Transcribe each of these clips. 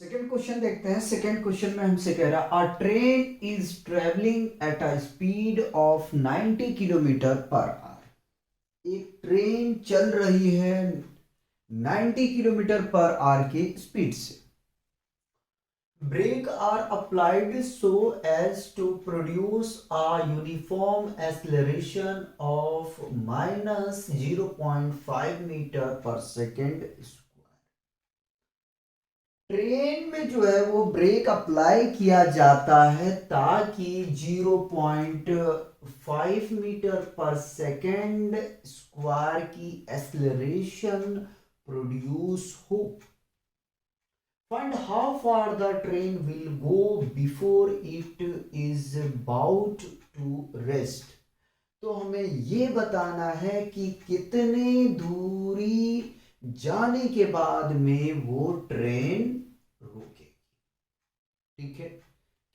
Second question देखते हैं। Second question में हमसे कह रहा अ train is travelling at a speed of 90 kilometre per hour. एक ट्रेन चल रही है 90 किलोमीटर पर आवर की स्पीड से। Brake are applied so as to produce a uniform acceleration of minus 0.5 metre per second. Train में जो है वो ब्रेक अप्लाई किया जाता है ताकि 0.5 मीटर पर सेकेंड स्क्वायर की एक्सेलरेशन प्रोड्यूस हो। Find how far the train will go before it is about to rest. तो हमें ये बताना है कि कितने दूरी जाने के बाद में वो ट्रेन रुके। ठीक है,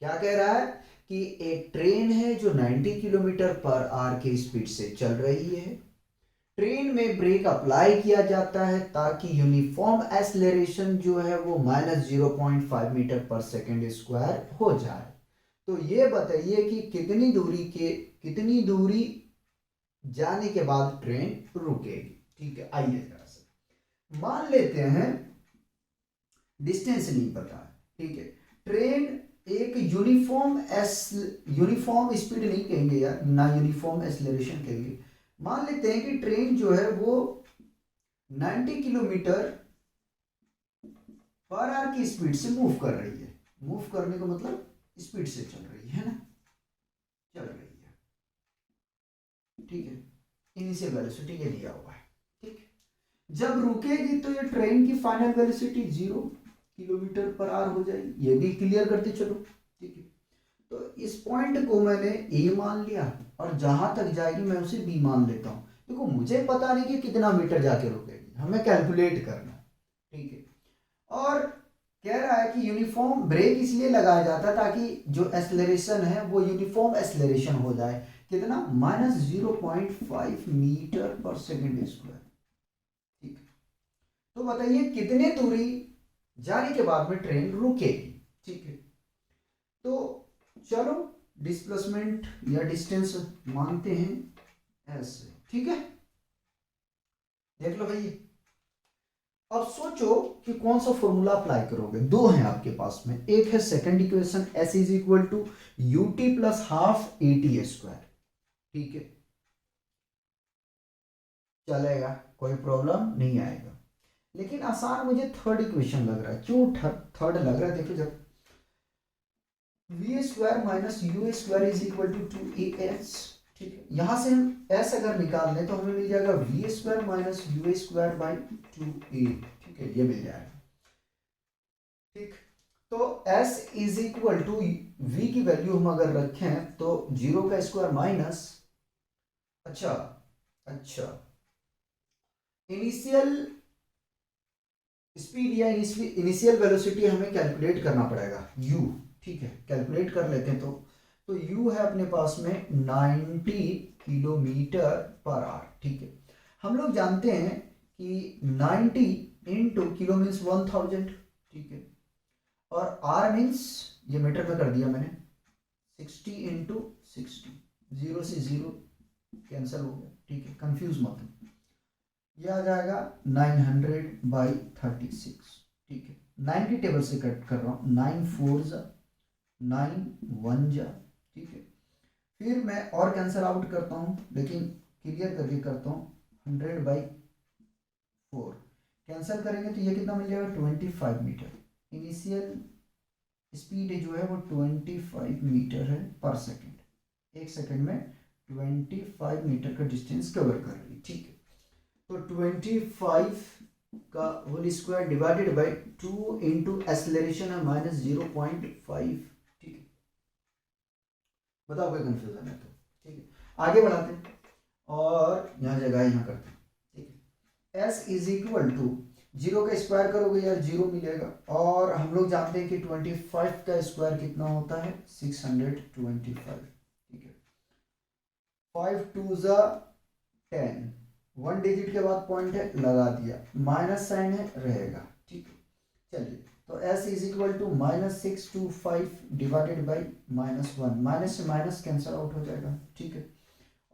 क्या कह रहा है कि एक ट्रेन है जो 90 किलोमीटर पर आवर की स्पीड से चल रही है। ट्रेन में ब्रेक अप्लाई किया जाता है ताकि यूनिफॉर्म एक्सेलरेशन जो है वो -0.5 मीटर पर सेकेंड स्क्वायर हो जाए। तो ये बताइए कि कितनी दूरी जाने के बाद ट्रेन रुकेगी। ठीक है, आइए जरा से मान लेते हैं डिस्टेंस नहीं पता है। ठीक है, ट्रेन एक यूनिफॉर्म स्पीड नहीं कहेंगे यार, ना यूनिफॉर्म एक्सेलरेशन कहेंगे। मान लेते हैं कि ट्रेन जो है वो 90 किलोमीटर पर आवर की स्पीड से मूव कर रही है। मूव करने का मतलब स्पीड से चल रही है ना, चल रही है। ठीक है, इनिशियल वेलोसिटी ये दिया हुआ है। ठीक है, जब रुकेगी तो ये ट्रेन की final velocity 0 kilometre per hour हो जाएगी। ये भी क्लियर करते चलो। ठीक है, तो इस पॉइंट को मैंने ए मान लिया और जहां तक जाएगी मैं उसे बी मान लेता हूं। देखो मुझे पता नहीं कि कितना मीटर जाके रुकेगी, हमें कैलकुलेट करना है। ठीक है, और कह रहा है कि यूनिफॉर्म ब्रेक इसलिए लगाया जाता है ताकि जो एक्सेलरेशन है वो यूनिफॉर्म एक्सेलरेशन हो जाए। कितना? -0.5 मीटर पर सेकेंड स्क्वायर। ठीक है, तो बताइए कितने दूरी जाने के बाद में ट्रेन रुकेगी। ठीक है, तो चलो डिस्प्लेसमेंट या डिस्टेंस मानते हैं ऐसे। ठीक है, देख लो भाई। अब सोचो कि कौन सा फॉर्मूला अप्लाई करोगे। दो हैं आपके पास में, एक है second equation s is equal to u t plus half a t square. ठीक है, चलेगा, कोई प्रॉब्लम नहीं आएगा। लेकिन आसान मुझे थर्ड इक्वेशन लग रहा है। क्यों थर्ड लग रहा है? देखो, जब v square minus u square is equal to 2as। ठीक है, यहां से हम s अगर निकाल लें तो हमें मिल जाएगा v square minus u square by 2a। ठीक है, ये मिल जाएगा। ठीक, तो s is equal to v की वैल्यू हम अगर रखें तो 0 का स्क्वायर माइनस, अच्छा अच्छा, इनिशियल स्पीड या इनिशियल वेलोसिटी हमें कैलकुलेट करना पड़ेगा u। ठीक है, कैलकुलेट कर लेते हैं। तो u है अपने पास में 90 किलोमीटर पर आवर। ठीक है, हम लोग जानते हैं कि 90 इंटू किलो मीन्स 1000। ठीक है, और r मीन्स, ये मीटर में कर दिया मैंने, 60 इंटू 60, 0 से 0 कैंसिल हो गया। ठीक है, कंफ्यूज मत हो। यह आ जाएगा 900/36। ठीक है, 9 की टेबल से कट कर रहा हूँ। 9 4 जा, 9 1 जा। ठीक है, फिर मैं और कैंसिल आउट करता हूँ, लेकिन क्लियर करके करता हूँ। 100/4 कैंसिल करेंगे तो ये कितना मिल जाएगा? 25 मीटर। इनिशियल स्पीड जो है वो 25 मीटर है पर सेकेंड। एक सेकेंड में 25 मीटर का डिस्टेंस कवर कर रही। ठीक है, तो 25 का whole square divided by 2 into acceleration है -0.5। ठीक है, बताओ कोई कंफ्यूजन है तो। ठीक है, आगे बढ़ाते हैं और यहाँ जगह यहाँ करते हैं। ठीक है, एस इज इक्वल टू 0 का स्क्वायर करोगे यार 0 मिलेगा, और हम लोग जानते हैं कि 25 का स्क्वायर कितना होता है? 625। ठीक है, 5 2 जा 10, 1 डिजिट के बाद पॉइंट है, लगा दिया, माइनस साइन है रहेगा। ठीक है, चलिए, तो s is equal to -625 divided by -1, minus से माइनस कैंसिल आउट हो जाएगा, ठीक है।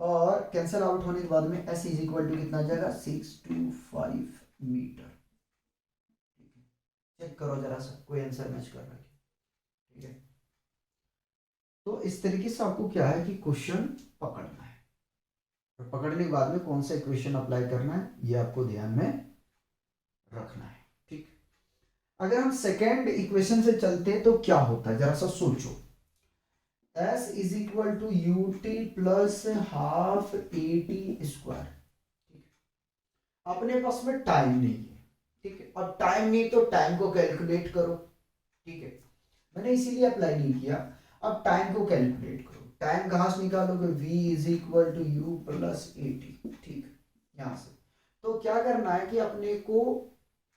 और कैंसिल आउट होने के बाद में s इज इक्वल टू कितना आ जाएगा 625 मीटर। चेक करो जरा सा कोई आंसर मैच कर रहा है, ठीक है। तो इस तरीके से आपको क्या है कि क्वेश्चन पकड़ना है, और पकड़ने के बाद में कौन सा इक्वेशन अप्लाई करना है ये आपको ध्यान में रखना है, ठीक। अगर हम सेकेंड इक्वेशन से चलते तो क्या होता है जरा सा सोचो। s is equal to u t plus half a t square, अपने पास में टाइम नहीं है, ठीक है। अब टाइम नहीं तो टाइम को कैलकुलेट करो, ठीक है। मैंने इसीलिए अप्लाई नहीं किया। अब टाइम को कैलकुलेट करो, टाइम कहां से निकालोगे, v is equal to u plus a t, ठीक है। यहां से तो क्या करना है कि अपने को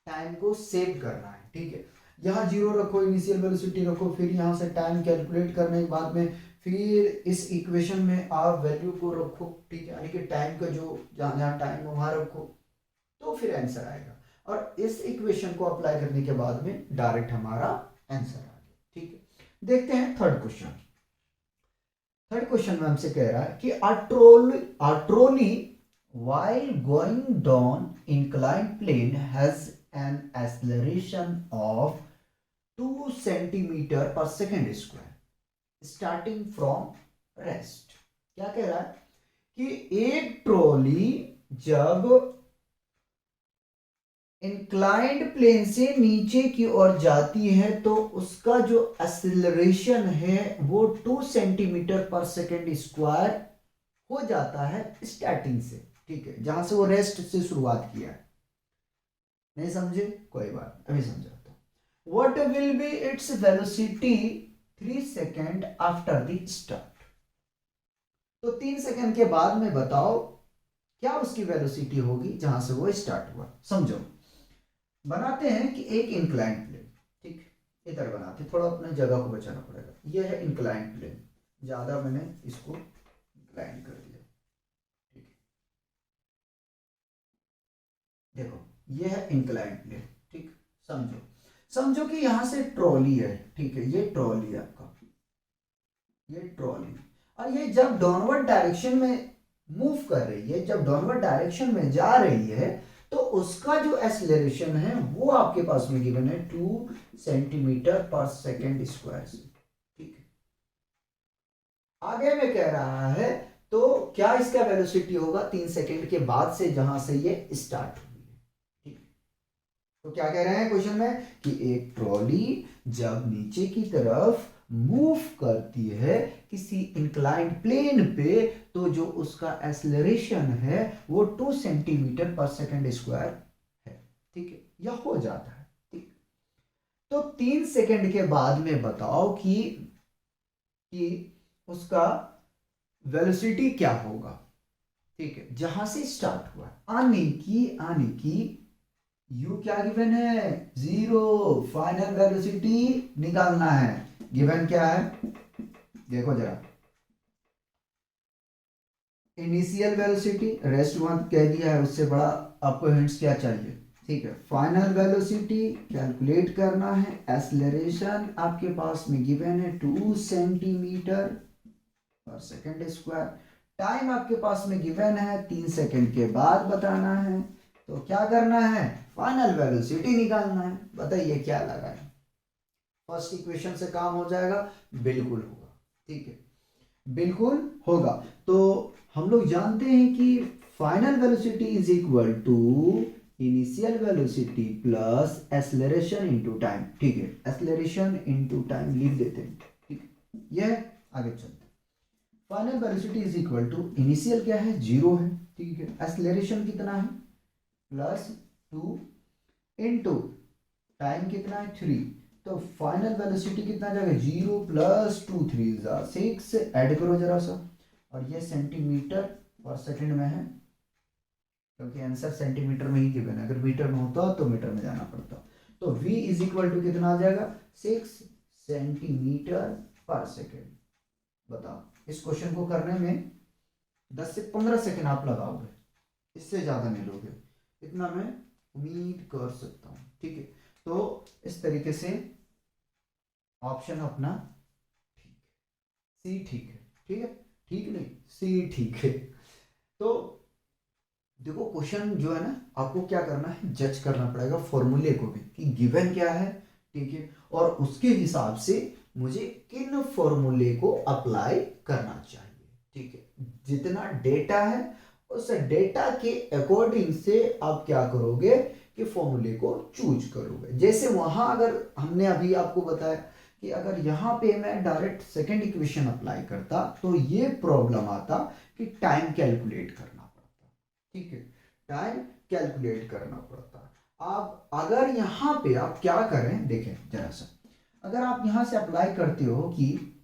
टाइम को सेव करना है, ठीक है। यहाँ जीरो रखो, इनिशियल वेलोसिटी रखो, फिर यहाँ से टाइम कैलकुलेट करने के बाद में फिर इस इक्वेशन में आप वैल्यू को रखो, ठीक है। यानी कि टाइम का जो जहाँ जहाँ टाइम है वहां रखो, तो फिर आंसर आएगा। और इस इक्वेशन को अप्लाई करने के बाद में डायरेक्ट हमारा आंसर आ गया, ठीक है। देखते हैं थर्ड क्वेश्चन। थर्ड क्वेश्चन में हमसे कह रहा है कि a trolley while going down inclined plane has an acceleration of 2 centimeter per second square starting from rest। क्या कह रहा है कि एक ट्रॉली जब इंक्लाइंड प्लेन से नीचे की ओर जाती है तो उसका जो एक्सेलरेशन है वो 2 सेंटीमीटर पर सेकेंड स्क्वायर हो जाता है स्टार्टिंग से, ठीक है, जहां से वो रेस्ट से शुरुआत किया है। नहीं समझे, कोई बात, अभी समझाता हूं। What will be its velocity 3 second after the start. तो 3 सेकेंड के बाद में बताओ क्या उसकी वेलोसिटी होगी जहां से वो स्टार्ट हुआ। समझो, बनाते हैं कि एक इंक्लाइंड प्लेन, ठीक, इधर बनाते, थोड़ा अपने जगह को बचाना पड़ेगा। ये है इंक्लाइंड प्लेन, ज्यादा मैंने इसको इंक्लाइन कर दिया, ठीक है। देखो ये है इंक्लाइंड प्लेन, ठीक। समझो समझो कि यहां से ट्रॉली है, ठीक है, ये ट्रॉली है आपका, ये ट्रॉली, और ये जब डाउनवर्ड डायरेक्शन में मूव कर रही है, जब डाउनवर्ड डायरेक्शन में जा रही है, तो उसका जो एक्सेलरेशन है वो आपके पास में गिवन है 2 सेंटीमीटर पर सेकेंड स्क्वायर से, ठीक है। आगे में कह रहा है तो क्या इसका वेलोसिटी होगा 3 सेकेंड के बाद से जहां से ये स्टार्ट हुई है, ठीक। तो क्या कह रहे हैं क्वेश्चन में कि एक ट्रॉली जब नीचे की तरफ मूव करती है किसी इंक्लाइंड प्लेन पे, तो जो उसका एक्सेलरेशन है वो 2 सेंटीमीटर पर सेकेंड स्क्वायर है, ठीक है, या हो जाता है, ठीक। तो 3 सेकेंड के बाद में बताओ कि उसका वेलोसिटी क्या होगा, ठीक है, जहां से स्टार्ट हुआ। आने की यू क्या गिवन है 0, फाइनल वेलोसिटी निकालना है, गिवन क्या है देखो जरा, इनिशियल वेलोसिटी रेस्ट वन कह दिया है, उससे बड़ा आपको हिंट्स क्या चाहिए, ठीक है। फाइनल वेलोसिटी कैलकुलेट करना है, एक्सेलरेशन आपके पास में गिवन है 2 सेंटीमीटर पर सेकेंड स्क्वायर, टाइम आपके पास में गिवन है 3 सेकेंड के बाद बताना है। तो क्या करना है, फाइनल वेलोसिटी निकालना है। बताइए क्या लगा है, फर्स्ट इक्वेशन से काम हो जाएगा, बिल्कुल होगा, ठीक है, बिल्कुल होगा। तो हम लोग जानते हैं कि final velocity is equal to initial velocity plus acceleration into time, ठीक है, एक्सेलरेशन इनटू टाइम लिख देते हैं, ठीक, यह आगे चलते हैं। Final velocity is equal to initial क्या है 0 है, ठीक है, एक्सेलरेशन कितना है +2 इनटू टाइम कितना है 3, तो फाइनल वेलोसिटी कितना जाएगा 0 + 2 3 6, ऐड करो जरा सा, और ये सेंटीमीटर पर सेकंड में है क्योंकि आंसर सेंटीमीटर में ही गिवन है, अगर मीटर में होता तो मीटर में जाना पड़ता। तो v इज इक्वल टू कितना आ जाएगा 6 सेंटीमीटर पर सेकेंड। बताओ इस क्वेश्चन को करने में 10 से 15 सेकेंड आप लगाओगे, इससे ज्यादा नहीं लोगे, इतना मैं उम्मीद कर सकता हूँ, ठीक है। तो इस तरीके से ऑप्शन अपना ठीक, सी ठीक है, ठीक है, ठीक नहीं, सी ठीक है। तो देखो क्वेश्चन जो है ना, आपको क्या करना है, जज करना पड़ेगा फॉर्मूले को भी कि गिवन क्या है, ठीक है, और उसके हिसाब से मुझे किन फॉर्मूले को अप्लाई करना चाहिए, ठीक है। जितना डेटा है उस डेटा के अकॉर्डिंग से आप क्या करोगे कि फॉर्मूले को चूज करोगे। जैसे वहां अगर हमने अभी आपको बताया कि अगर यहाँ पे मैं डायरेक्ट सेकंड इक्वेशन अप्लाई करता तो ये प्रॉब्लम आता कि टाइम कैलकुलेट करना पड़ता, ठीक है, टाइम कैलकुलेट करना पड़ता। आप अगर यहाँ पे आप क्या करें, देखें जरा सा, अगर आप यहाँ से अप्लाई करते हो कि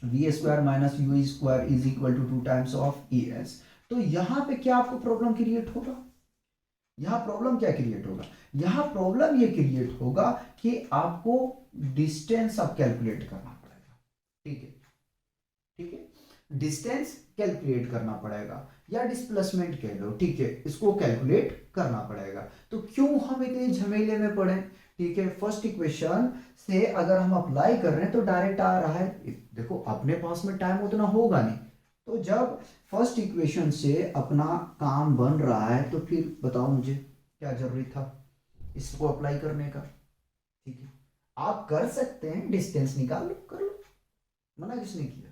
v square minus u square is equal to 2 times of a s, तो यहाँ पे क्या आपको प्रॉब्लम क्रिएट होगा, यहाँ प्रॉब्लम क्या क्रिएट होगा, यहाँ प्रॉब्लम ये क्रिएट होगा कि आपको डिस्टेंस अब कैलकुलेट करना पड़ेगा, ठीक है, ठीक है, डिस्टेंस कैलकुलेट करना पड़ेगा या डिस्प्लेसमेंट कह लो, ठीक है, इसको कैलकुलेट करना पड़ेगा। तो क्यों हम इतने झमेले में पड़े, ठीक है, फर्स्ट इक्वेशन से अगर हम अप्लाई कर रहे हैं तो डायरेक्ट आ रहा है, देखो अपने पास में टाइम उतना होगा नहीं, तो जब फर्स्ट इक्वेशन से अपना काम बन रहा है तो फिर बताओ मुझे क्या जरूरी था इसको अप्लाई करने का, ठीक है। आप कर सकते हैं, डिस्टेंस निकाल लो, कर लो, मना किसने किया,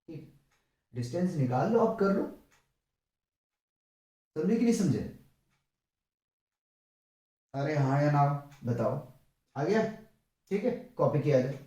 ठीक, डिस्टेंस निकाल लो, आप कर लो, समझे कि नहीं समझे, अरे हाँ या ना बताओ, आ गया, ठीक है, कॉपी किया जाए।